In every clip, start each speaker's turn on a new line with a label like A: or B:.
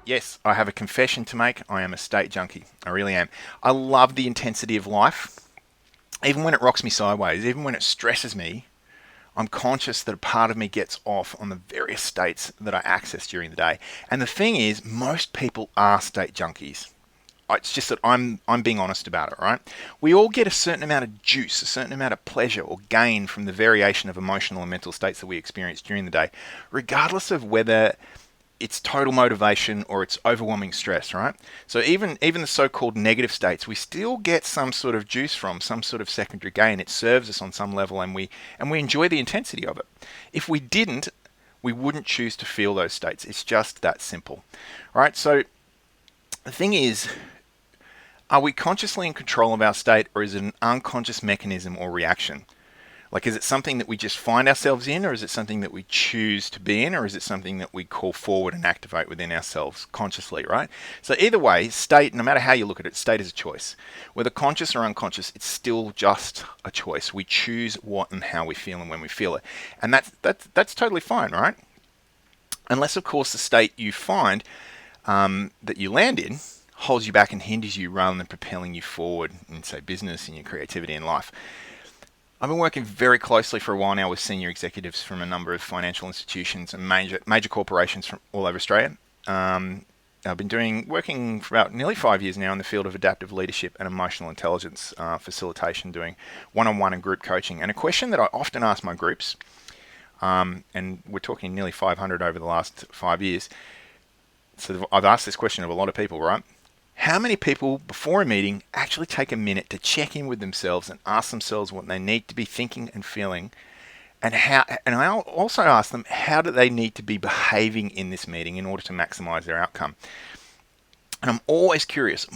A: Yes, I have a confession to make. I am a state junkie. I really am. I love the intensity of life. Even when it rocks me sideways, even when it stresses me, I'm conscious that a part of me gets off on the various states that I access during the day. And the thing is, most people are state junkies. It's just that I'm being honest about it, right? We all get a certain amount of juice, a certain amount of pleasure or gain from the variation of emotional and mental states that we experience during the day, regardless of whether it's total motivation or it's overwhelming stress, right? So even the so-called negative states, we still get some sort of juice from, some sort of secondary gain. It serves us on some level, and we enjoy the intensity of it. If we didn't, we wouldn't choose to feel those states. It's just that simple, right? So the thing is, are we consciously in control of our state, or is it an unconscious mechanism or reaction? Like, is it something that we just find ourselves in, or is it something that we choose to be in, or is it something that we call forward and activate within ourselves consciously, right? So either way, state, no matter how you look at it, state is a choice. Whether conscious or unconscious, it's still just a choice. We choose what and how we feel and when we feel it. And that's totally fine, right? Unless, of course, the state you find that you land in holds you back and hinders you rather than propelling you forward in, say, business and your creativity in life. I've been working very closely for a while now with senior executives from a number of financial institutions and major corporations from all over Australia. I've been working for about nearly 5 years now in the field of adaptive leadership and emotional intelligence facilitation, doing one-on-one and group coaching. And a question that I often ask my groups, and we're talking nearly 500 over the last 5 years, so I've asked this question of a lot of people, right? How many people before a meeting actually take a minute to check in with themselves and ask themselves what they need to be thinking and feeling, and how? And I also ask them, how do they need to be behaving in this meeting in order to maximize their outcome? And I'm always curious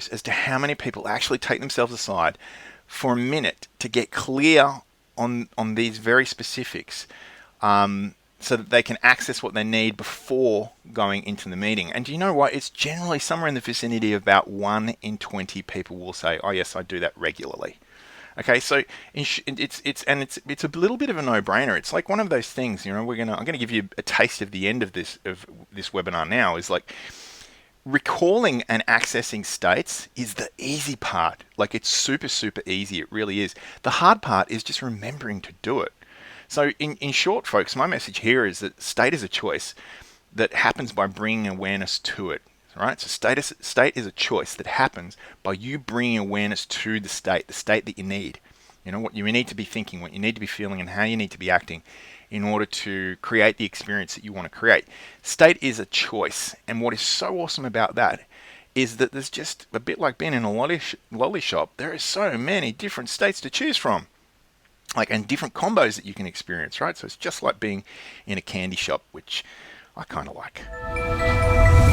A: as to how many people actually take themselves aside for a minute to get clear on these very specifics, so that they can access what they need before going into the meeting. And do you know what? It's generally somewhere in the vicinity of about 1 in 20 people will say, "Oh yes, I do that regularly." Okay, so it's a little bit of a no-brainer. It's like one of those things. I'm gonna give you a taste of the end of this webinar now. Is like, recalling and accessing states is the easy part. Like, it's super easy. It really is. The hard part is just remembering to do it. So in short, folks, my message here is that state is a choice that happens by bringing awareness to it. Right? So state is a choice that happens by you bringing awareness to the state that you need. You know, what you need to be thinking, what you need to be feeling, and how you need to be acting in order to create the experience that you want to create. State is a choice. And what is so awesome about that is that there's just a bit like being in a lolly shop. There are so many different states to choose from, and different combos that you can experience, right? So it's just like being in a candy shop, which I kind of like.